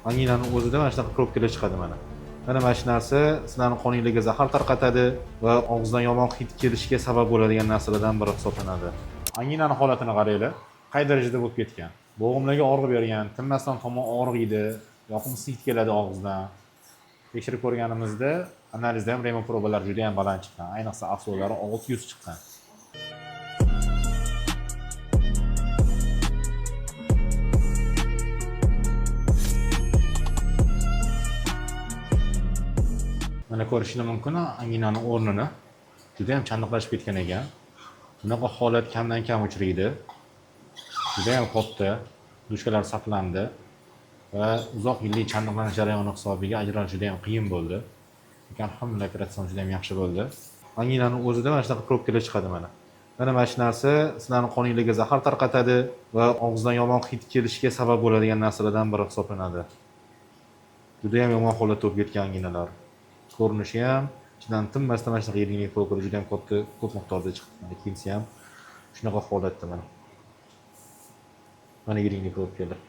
Anginani o'zida mana shunaqa probkalar chiqadi mana. Mana shu narsa sizlarning qoningizga zahar tarqatadi va og'izdan yomon hid kelishiga sabab bo'ladigan narsalardan biri hisoblanadi. Anginani holatini qaranglar, qay darajada bo'lib ketgan. Bo'g'imlarga og'riq bergan, tinmasdan tomon og'riydi, yoqimsiz hid keladi og'izdan. Tekshirib ko'rganimizda analizda ham Remo probalar juda ham baland chiqqan. Ayniqsa afsoslari 600 chiqqan. Mana ko'rishinglar mumkin, anginani o'rnini juda ham chandiqlashib ketgan ekan. Bunaqa holat kamdan kam uchraydi. Juda ham katta, dushkalar saqlandi va uzoq yillik chandiqlanish jarayoni hisobiga ajralish juda ham qiyin bo'ldi. Lekin alhamdulillah operatsion juda ham yaxshi bo'ldi. Anginani o'zida mana shunaqa probkalar chiqadi mana. Mana shu narsa sizlarning qoningizga zahar tarqatadi va og'izdan yomon hid kelishiga sabab bo'ladigan narsalardan biri hisoblanadi. Juda ham yomon holatda bo'lib ketgan anginalar. Ko'rinishi ham ichidan tinmasdan mana shunaqa yirik probkalar juda ham ko'p miqdorda chiqdi. Ikkinchisi ham shunaqa holatda mana. Mana yirik probkalar.